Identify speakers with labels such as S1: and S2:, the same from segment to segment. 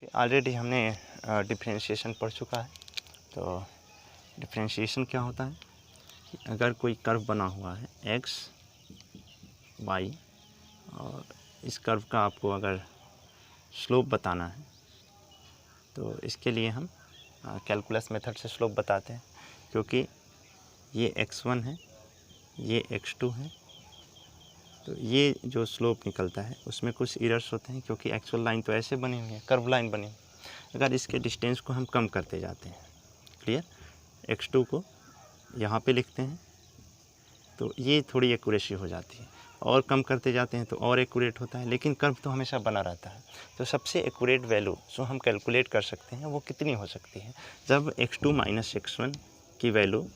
S1: Already हमने differentiation पढ़ चुका है। तो डिफरेंशिएशन क्या होता है कि अगर कोई कर्व बना हुआ है एक्स वाई और इस कर्व का आपको अगर स्लोप बताना है तो इसके लिए हम कैलकुलस मेथड से स्लोप बताते हैं, क्योंकि ये x1 है, ये x2 है। तो ये जो स्लोप निकलता है उसमें कुछ एरर्स होते हैं, क्योंकि एक्चुअल लाइन तो ऐसे बनी हुई है, कर्व लाइन बनी हुई है। अगर इसके डिस्टेंस को हम कम करते जाते हैं, क्लियर, x2 को यहाँ पे लिखते हैं तो ये थोड़ी एक्यूरेसी हो जाती है, और कम करते जाते हैं तो और एक्यूरेट होता है, लेकिन कर्व तो हमेशा बना रहता है। तो सबसे एक्यूरेट वैल्यू जो हम कैलकुलेट कर सकते हैं वो कितनी हो सकती है, जब x2 माइनस x1 की वैल्यू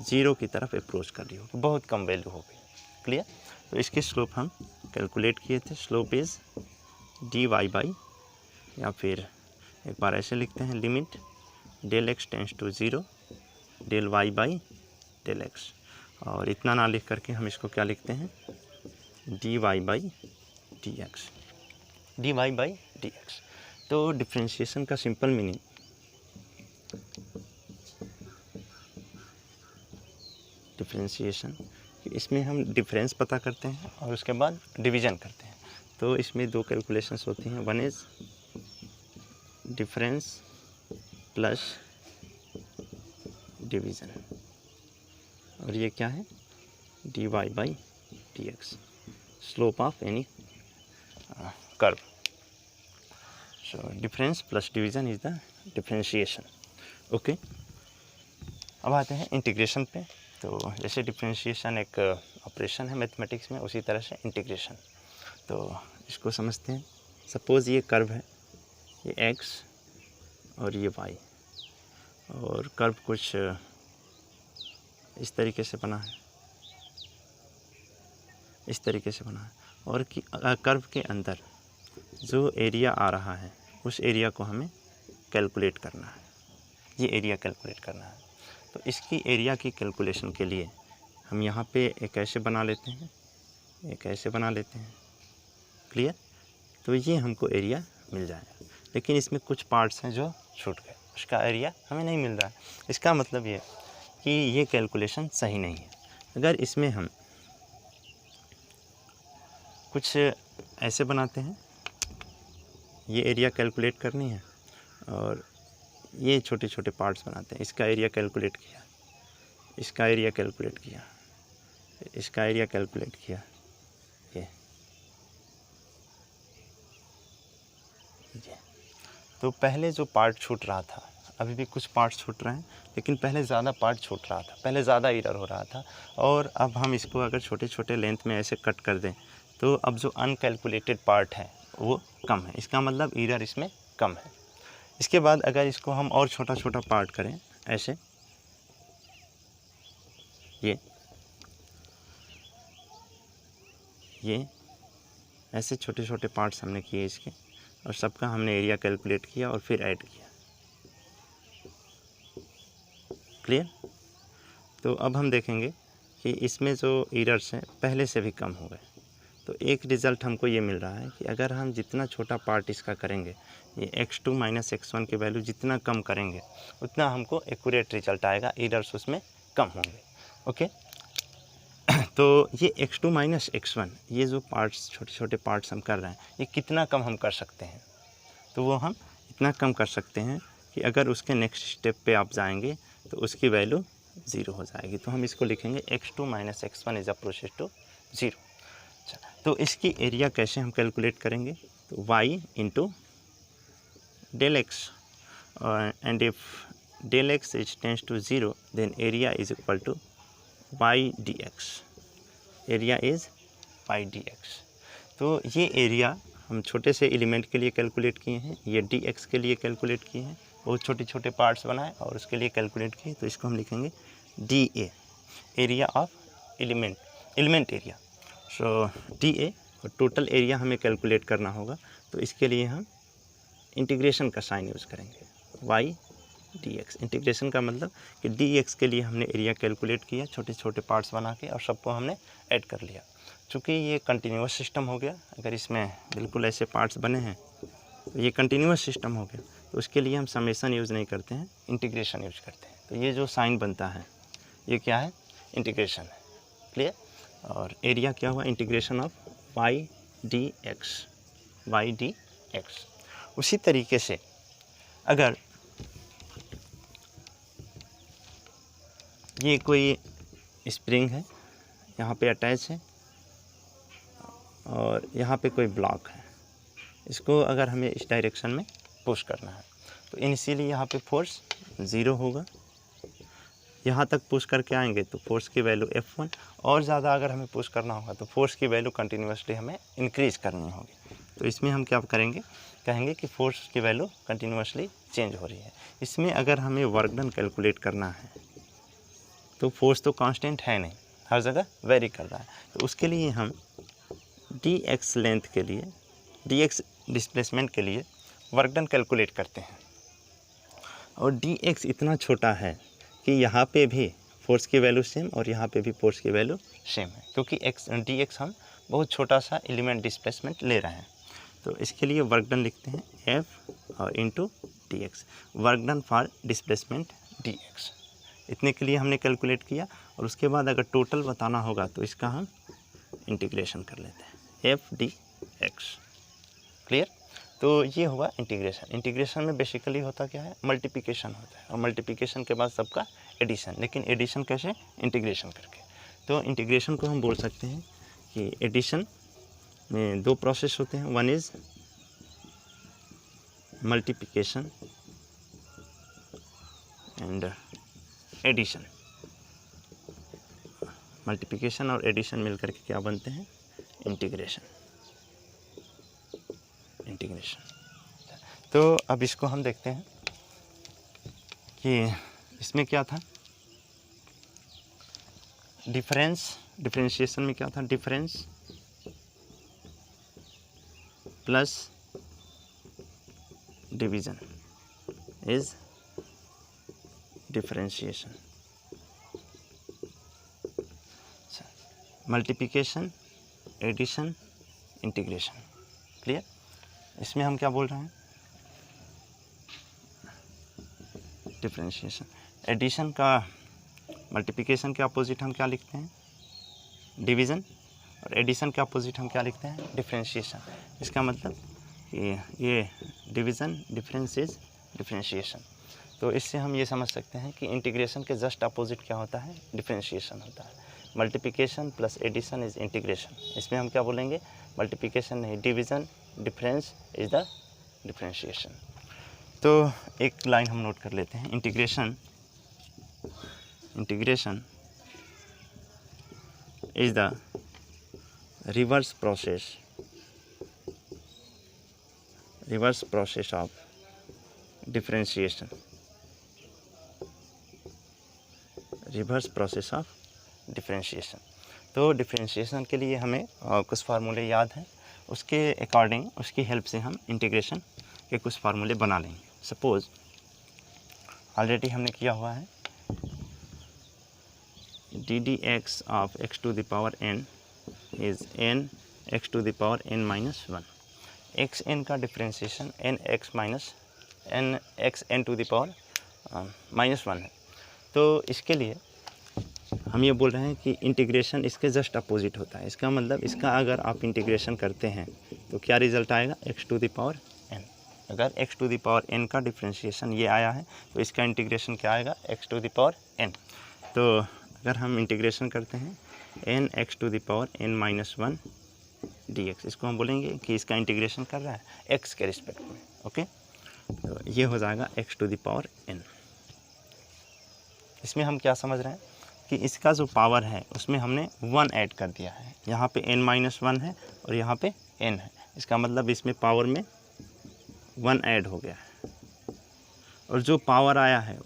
S1: 0 की तरफ अप्रोच कर रही होगी, बहुत कम वैल्यू होगी, क्लियर। तो इसकी स्लोप हम कैलकुलेट किए थे, स्लोप इज़ dy बाई, या फिर एक बार ऐसे लिखते हैं, limit del x tends to 0 del y by del x, और इतना ना लिख करके हम इसको क्या लिखते हैं, dy by dx, dy by dx। तो डिफरेंशिएशन का सिंपल मीनिंग डिफरेंशिएशन, इसमें हम डिफरेंस पता करते हैं और उसके बाद डिवीज़न करते हैं। तो इसमें दो कैलकुलेशंस होती हैं, one is difference plus division, और ये क्या है, dy by dx, slope of any curve. So difference plus division is the differentiation. Okay, अब आते हैं इंटीग्रेशन पे। तो जैसे डिफरेंशिएशन एक ऑपरेशन है मैथमेटिक्स में, उसी तरह से इंटीग्रेशन। तो इसको समझते हैं। सपोज़ ये कर्व है, ये x और ये y, और कर्व कुछ इस तरीके से बना है, इस तरीके से बना है, और कर्व के अंदर जो एरिया आ रहा है उस एरिया को हमें कैलकुलेट करना है, ये एरिया कैलकुलेट करना है। तो इसकी एरिया की कैलकुलेशन के लिए हम यहाँ पे एक ऐसे बना लेते हैं, एक ऐसे बना लेते हैं, क्लियर। तो ये हमको एरिया मिल जाएगा, लेकिन इसमें कुछ पार्ट्स हैं जो छूट गए, उसका एरिया हमें नहीं मिल रहा है। इसका मतलब ये कि ये कैलकुलेशन सही नहीं है। अगर इसमें हम कुछ ऐसे बनाते हैं, ये एरिया कैलकुलेट करनी है, और ये छोटे छोटे पार्ट्स बनाते हैं, इसका एरिया कैलकुलेट किया, इसका एरिया कैलकुलेट किया, इसका एरिया कैलकुलेट किया, ये तो पहले जो पार्ट छूट रहा था, अभी भी कुछ पार्ट्स छूट रहे हैं, लेकिन पहले ज़्यादा पार्ट छूट रहा था, पहले ज़्यादा एरर हो रहा था। और अब हम इसको अगर छोटे छोटे लेंथ में ऐसे कट कर दें तो अब जो अनकैलकुलेटेड पार्ट है वो कम है, इसका मतलब एरर इसमें कम है। इसके बाद अगर इसको हम और छोटा छोटा पार्ट करें, ऐसे ये ऐसे छोटे छोटे पार्ट्स हमने किए इसके, और सबका हमने एरिया कैलकुलेट किया और फिर ऐड किया, क्लियर। तो अब हम देखेंगे कि इसमें जो एरर्स हैं पहले से भी कम हो गए। तो एक रिज़ल्ट हमको ये मिल रहा है कि अगर हम जितना छोटा पार्ट इसका करेंगे, ये x2 माइनस x1 की वैल्यू जितना कम करेंगे उतना हमको एक्यूरेट रिजल्ट आएगा, एरर्स उसमें कम होंगे। ओके, तो ये x2 माइनस x1, ये जो पार्ट्स, छोटे छोटे पार्ट्स हम कर रहे हैं, ये कितना कम हम कर सकते हैं, तो वो हम इतना कम कर सकते हैं कि अगर उसके नेक्स्ट स्टेप पे आप जाएंगे तो उसकी वैल्यू 0 हो जाएगी। तो हम इसको लिखेंगे x2 minus x1 is approaches to 0। अच्छा, तो इसकी एरिया कैसे हम कैलकुलेट करेंगे, तो y into del x, and if del x is tends to 0 then area is equal to y dx, area is y dx। तो ये एरिया हम छोटे से एलिमेंट के लिए कैलकुलेट किए हैं, ये dx के लिए कैलकुलेट किए हैं, बहुत छोटे छोटे पार्ट्स बनाए और उसके लिए कैलकुलेट किए। तो इसको हम लिखेंगे dA, area of element area. So dA, और टोटल एरिया हमें कैलकुलेट करना होगा, तो इसके लिए हम इंटीग्रेशन का साइन यूज़ करेंगे, y dx। इंटीग्रेशन का मतलब कि dx के लिए हमने एरिया कैलकुलेट किया छोटे छोटे पार्ट्स बना के, और सबको हमने ऐड कर लिया। चूँकि ये कंटिन्यूस सिस्टम हो गया, अगर इसमें बिल्कुल ऐसे पार्ट्स बने हैं तो ये कंटिन्यूस सिस्टम हो गया, तो उसके लिए हम समेशन यूज़ नहीं करते हैं, इंटीग्रेशन यूज करते हैं। तो ये जो साइन बनता है ये क्या है, इंटीग्रेशन है। क्लियर। और एरिया क्या हुआ, integration of y d x. उसी तरीके से अगर ये कोई स्प्रिंग है यहाँ पे अटैच है और यहाँ पे कोई ब्लॉक है, इसको अगर हमें इस डायरेक्शन में पुश करना है तो इनिशियली यहाँ पे फोर्स 0 होगा, यहाँ तक पुश करके आएंगे तो फोर्स की वैल्यू F1, और ज़्यादा अगर हमें पुश करना होगा तो फोर्स की वैल्यू कंटिन्यूसली हमें इंक्रीज़ करनी होगी। तो इसमें हम क्या करेंगे, कहेंगे कि फोर्स की वैल्यू कंटिन्यूसली चेंज हो रही है। इसमें अगर हमें वर्क डन कैलकुलेट करना है तो फोर्स तो कांस्टेंट है नहीं, हर जगह वेरी कर रहा है। तो उसके लिए हम dx लेंथ के लिए, dx डिस्प्लेसमेंट के लिए वर्क डन कैलकुलेट करते हैं। और dx इतना छोटा है कि यहाँ पे भी फोर्स की वैल्यू सेम और यहाँ पे भी फोर्स की वैल्यू सेम है, क्योंकि dx हम बहुत छोटा सा एलिमेंट डिस्प्लेसमेंट ले रहे हैं। तो इसके लिए वर्क डन लिखते हैं F और into dx, work done for displacement dx। इतने के लिए हमने कैलकुलेट किया, और उसके बाद अगर टोटल बताना होगा तो इसका हम इंटीग्रेशन कर लेते हैं, F dx। क्लियर। तो ये हुआ इंटीग्रेशन। इंटीग्रेशन में बेसिकली होता क्या है, मल्टीप्लिकेशन होता है, और मल्टीप्लिकेशन के बाद सबका एडिशन, लेकिन एडिशन कैसे, इंटीग्रेशन करके। तो इंटीग्रेशन को हम बोल सकते हैं कि एडिशन में 2 प्रोसेस होते हैं, one is multiplication and addition. Multiplication और एडिशन मिलकर के क्या बनते हैं, इंटीग्रेशन। तो अब इसको हम देखते हैं कि इसमें क्या था, डिफरेंशिएशन में क्या था, difference plus division is differentiation. Multiplication, addition, integration. Clear. इसमें हम क्या बोल रहे हैं, डिफरेंशिएशन। एडिशन का, मल्टीप्लिकेशन के अपोजिट हम क्या लिखते हैं, डिवीज़न, और एडिशन के अपोजिट हम क्या लिखते हैं, डिफरेंशिएशन। इसका मतलब कि ये डिवीज़न डिफरेंस इज डिफरेंशिएशन। तो इससे हम ये समझ सकते हैं कि इंटीग्रेशन के जस्ट अपोजिट क्या होता है, डिफरेंशिएशन होता है। Multiplication plus addition is integration. इसमें हम क्या बोलेंगे, मल्टीप्लिकेशन नहीं, division, difference is the differentiation. तो एक लाइन हम नोट कर लेते हैं, integration is the reverse process of differentiation. Reverse process of differentiation. तो डिफरेंशिएशन के लिए हमें कुछ फार्मूले याद हैं, उसके अकॉर्डिंग, उसकी हेल्प से हम इंटीग्रेशन के कुछ फार्मूले बना लेंगे। सपोज़ ऑलरेडी हमने किया हुआ है, ddx of x to the power n is n x to the power n minus 1। X N का differentiation n x n to the power -1 है। तो इसके लिए हम ये बोल रहे हैं कि इंटीग्रेशन इसके जस्ट अपोजिट होता है। इसका मतलब इसका अगर आप इंटीग्रेशन करते हैं तो क्या रिजल्ट आएगा, x to the power n। अगर x to the power n का डिफरेंशिएशन ये आया है तो इसका इंटीग्रेशन क्या आएगा, x to the power n। तो अगर हम इंटीग्रेशन करते हैं n x to the power n minus 1 dx, इसको हम बोलेंगे कि इसका इंटीग्रेशन कर रहा है x के रिस्पेक्ट में। ओके, तो ये हो जाएगा x to the power n। इसमें हम क्या समझ रहे हैं कि इसका जो पावर है उसमें हमने 1 ऐड कर दिया है। यहाँ पे n माइनस 1 है और यहाँ पे n है, इसका मतलब इसमें पावर में 1 ऐड हो गया है। और जो पावर आया है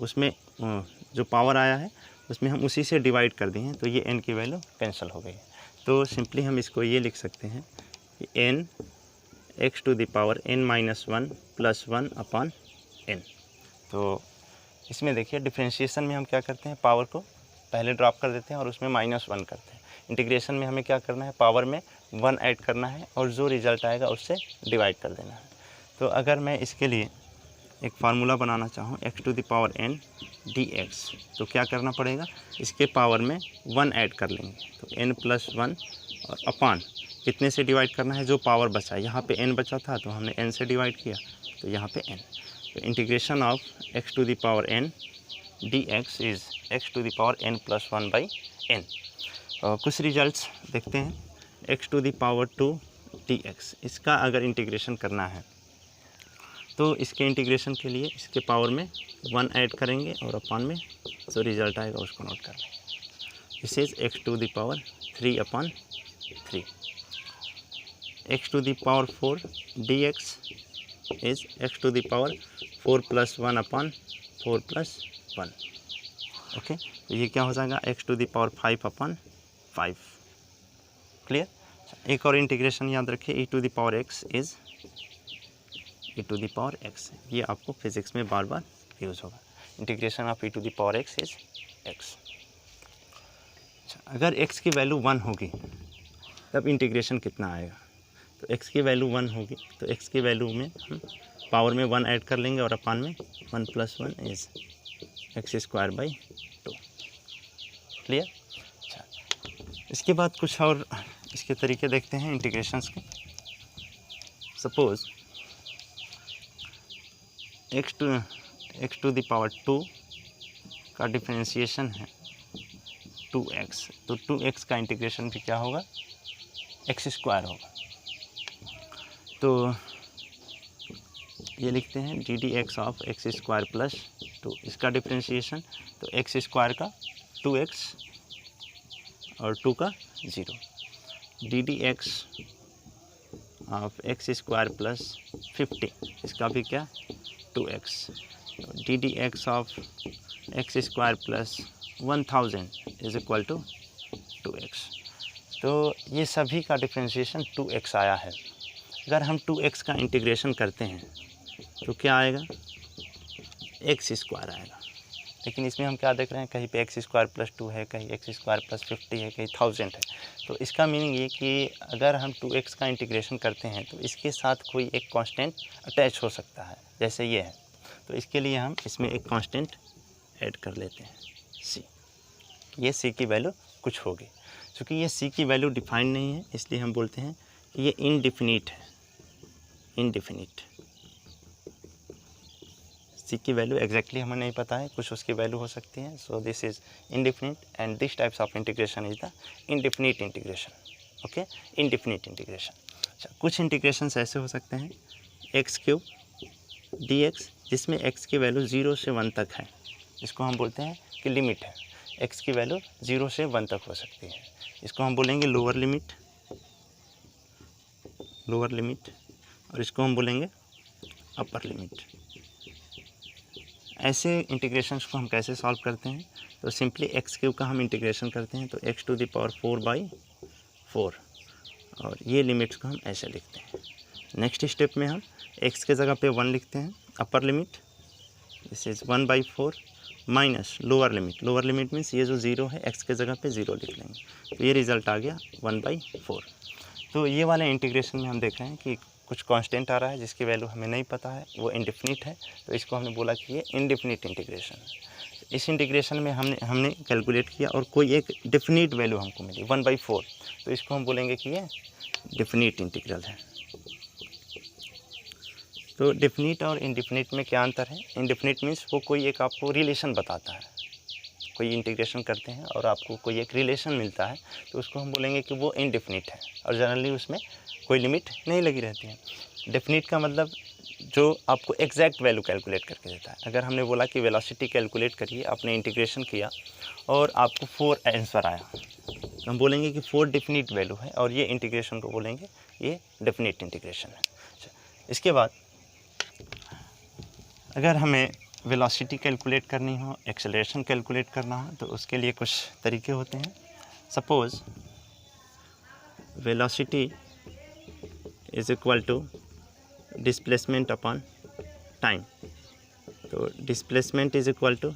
S1: उसमें हम उसी से डिवाइड कर दिए हैं, तो ये n की वैल्यू कैंसिल हो गई है। तो सिंपली हम इसको ये लिख सकते हैं कि n x to the power n minus 1 plus 1 upon n। तो इसमें देखिए डिफरेंशिएशन में हम क्या करते हैं, पावर को पहले ड्रॉप कर देते हैं और उसमें -1 करते हैं। इंटीग्रेशन में हमें क्या करना है, पावर में 1 ऐड करना है और जो रिजल्ट आएगा उससे डिवाइड कर देना है। तो अगर मैं इसके लिए एक फार्मूला बनाना चाहूँ x to the power n dx, तो क्या करना पड़ेगा, इसके पावर में 1 ऐड कर लेंगे, तो n प्लस 1 और अपान कितने से डिवाइड करना है, जो पावर बचा है, यहाँ पे n बचा था तो हमने n से डिवाइड किया, तो यहाँ पे n, तो integration of x to the power n dx is x to the power n plus 1 by n। कुछ रिजल्ट्स देखते हैं। x to the power 2 dx, इसका अगर इंटीग्रेशन करना है तो इसके इंटीग्रेशन के लिए इसके पावर में 1 ऐड करेंगे और अपान में जो रिजल्ट आएगा उसको नोट कर लें। This is x to the power 3 upon 3। x to the power 4 dx is x to the power 4 plus 1 upon 4 plus 1। Okay, तो ये क्या हो जाएगा, x to the power 5 upon 5। Clear. एक और इंटीग्रेशन याद रखिए, e to the power x is e to the power x, ये आपको फिजिक्स में बार बार यूज़ होगा। Integration of e to the power x is x। अगर x की वैल्यू 1 होगी तब इंटीग्रेशन कितना आएगा, तो x की वैल्यू 1 होगी तो x की वैल्यू में हम पावर में 1 ऐड कर लेंगे और अपान में 1 plus 1 is x square by 2। Clear. अच्छा, इसके बाद कुछ और इसके तरीके देखते हैं इंटीग्रेशंस के। Suppose x to the power 2 का डिफरेंशिएशन है 2x, तो 2x का इंटीग्रेशन भी क्या होगा, x स्क्वायर होगा। तो ये लिखते हैं D d x of x square plus 2, इसका डिफरेंशिएशन, तो एक्स स्क्वायर का 2x और 2 का 0, d d x of x square plus 50, इसका भी क्या 2x, d d x of x square plus 1000 is equal to 2x। तो ये सभी का डिफरेंशिएशन 2x आया है। अगर हम 2x का इंटीग्रेशन करते हैं तो क्या आएगा, एक्स स्क्वायर आएगा। लेकिन इसमें हम क्या देख रहे हैं, कहीं पे एक्स स्क्वायर प्लस 2 है, कहीं एक्स स्क्वायर प्लस 50 है, कहीं 1000 है। तो इसका मीनिंग ये कि अगर हम 2x का इंटीग्रेशन करते हैं तो इसके साथ कोई एक कांस्टेंट अटैच हो सकता है, जैसे ये है। तो इसके लिए हम इसमें एक कांस्टेंट ऐड कर लेते हैं c। ये c की वैल्यू कुछ होगी। क्योंकि ये c की वैल्यू डिफाइंड नहीं है इसलिए हम बोलते हैं कि ये इनडिफिनिट है। इनडिफिनिट c की वैल्यू एग्जैक्टली हमें नहीं पता है, कुछ उसकी वैल्यू हो सकती है। So this is indefinite and this types of integration is the indefinite integration. Okay, indefinite integration. अच्छा, कुछ इंटीग्रेशंस ऐसे हो सकते हैं x³ dx, जिसमें x की वैल्यू 0 से 1 तक है, इसको हम बोलते हैं कि लिमिट है। x की वैल्यू 0 से 1 तक हो सकती है, इसको हम बोलेंगे लोअर लिमिट, लोअर लिमिट, और इसको हम बोलेंगे अपर लिमिट। ऐसे इंटीग्रेशंस को हम कैसे सॉल्व करते हैं, तो सिंपली x³ का हम इंटीग्रेशन करते हैं, तो x टू द पावर 4/4, और ये लिमिट्स को हम ऐसे लिखते हैं। नेक्स्ट स्टेप में हम x के जगह पे 1 लिखते हैं, upper limit this is 1/4 minus lower limit, lower limit means ये जो 0 है x के जगह पे 0 लिख लेंगे, तो ये रिज़ल्ट आ गया 1/4। तो ये वाले इंटीग्रेशन में हम देख रहे हैं कि कुछ कांस्टेंट आ रहा है जिसकी वैल्यू हमें नहीं पता है, वो इनडिफिनिट है, तो इसको हमने बोला कि ये इनडिफिनिट इंटीग्रेशन है। इस इंटीग्रेशन में हमने कैलकुलेट किया और कोई एक डिफिनिट वैल्यू हमको मिली 1/4, तो इसको हम बोलेंगे कि ये डिफिनिट इंटीग्रल है। तो डिफिनिट और इनडिफिनिट में क्या अंतर है, इनडिफिनिट मीन्स वो कोई एक आपको रिलेशन बताता है, कोई इंटीग्रेशन करते हैं और आपको कोई एक रिलेशन मिलता है, तो उसको हम बोलेंगे कि वो इनडिफिनिट है, और जनरली उसमें कोई लिमिट नहीं लगी रहती है। डेफिनिट का मतलब जो आपको एग्जैक्ट वैल्यू कैलकुलेट करके देता है। अगर हमने बोला कि वेलोसिटी कैलकुलेट करिए, आपने इंटीग्रेशन किया और आपको 4 आंसर आया, तो हम बोलेंगे कि 4 डेफिनिट वैल्यू है, और ये इंटीग्रेशन को बोलेंगे ये डेफिनिट इंटीग्रेशन है। इसके बाद अगर हमें वेलोसिटी कैलकुलेट करनी हो, एक्सेलरेशन कैलकुलेट करना हो, तो उसके लिए कुछ तरीके होते हैं। Suppose velocity is equal to displacement upon time, तो displacement is equal to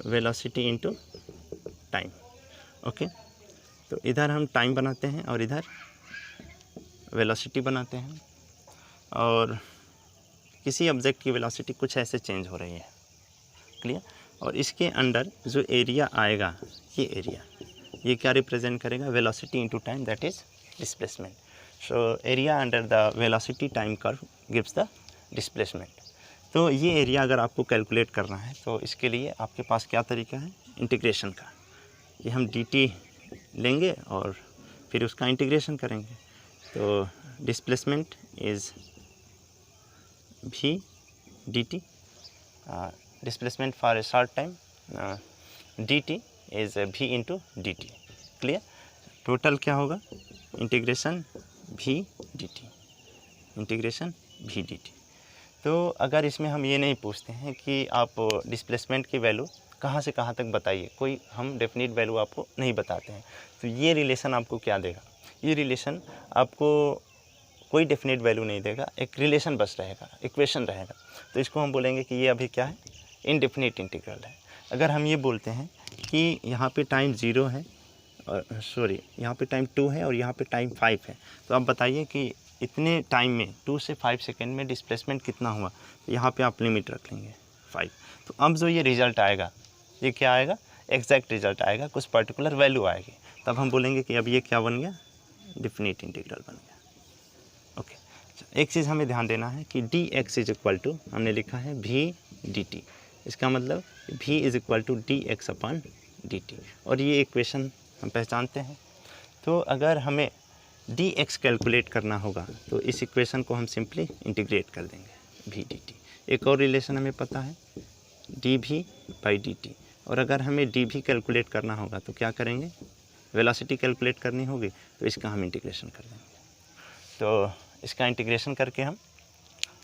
S1: velocity into time. Okay, तो इधर हम टाइम बनाते हैं और इधर वेलोसिटी बनाते हैं, और किसी ऑब्जेक्ट की वेलोसिटी कुछ ऐसे चेंज हो रही है, क्लियर। और इसके अंडर जो एरिया आएगा, ये एरिया, ये क्या रिप्रेजेंट करेगा, velocity into time, that is displacement. So area under the velocity time curve gives the displacement. तो ये एरिया अगर आपको कैलकुलेट करना है तो इसके लिए आपके पास क्या तरीका है, इंटीग्रेशन का। ये हम dt लेंगे और फिर उसका इंटीग्रेशन करेंगे। तो displacement is v dt, displacement for a short time dt is v into dt, clear. Total क्या होगा, integration v dt, integration v dt। तो अगर इसमें हम ये नहीं पूछते हैं कि आप डिस्प्लेसमेंट की वैल्यू कहाँ से कहाँ तक बताइए, कोई हम डेफिनेट वैल्यू आपको नहीं बताते हैं, तो ये रिलेशन आपको क्या देगा, ये रिलेशन आपको कोई डेफिनेट वैल्यू नहीं देगा, एक रिलेशन बस रहेगा, इक्वेशन रहेगा। तो इसको हम बोलेंगे कि ये अभी क्या है, इनडेफिनिट इंटीग्रल है। अगर हम ये बोलते हैं कि यहाँ पे टाइम 0 है और सॉरी यहाँ पे टाइम 2 है और यहाँ पे टाइम 5 है, तो आप बताइए कि इतने टाइम में 2 से 5 सेकेंड में डिस्प्लेसमेंट कितना हुआ। यहाँ पे आप लिमिट रख लेंगे 5। तो अब जो ये रिज़ल्ट आएगा, ये क्या आएगा, एग्जैक्ट रिज़ल्ट आएगा, कुछ पर्टिकुलर वैल्यू आएगी, तब हम बोलेंगे कि अब ये क्या बन गया, डेफिनेट इंटीग्रल बन गया। ओके, एक चीज़ हमें ध्यान देना है कि dx इज इक्वल टू, हमने लिखा है v dt, इसका मतलब v is equal to dx upon dt, और ये इक्वेशन हम पहचानते हैं। तो अगर हमें dx कैलकुलेट करना होगा तो इस इक्वेशन को हम सिंपली इंटीग्रेट कर देंगे v dt। एक और रिलेशन हमें पता है dv बाई dt, और अगर हमें dv कैलकुलेट करना होगा तो क्या करेंगे, वेलोसिटी कैलकुलेट करनी होगी, तो इसका हम इंटीग्रेशन कर देंगे। तो इसका इंटीग्रेशन करके हम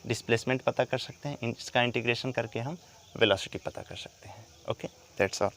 S1: डिस्प्लेसमेंट पता कर सकते हैं, इसका इंटीग्रेशन करके हम वेलोसिटी पता कर सकते हैं। Okay, that's all.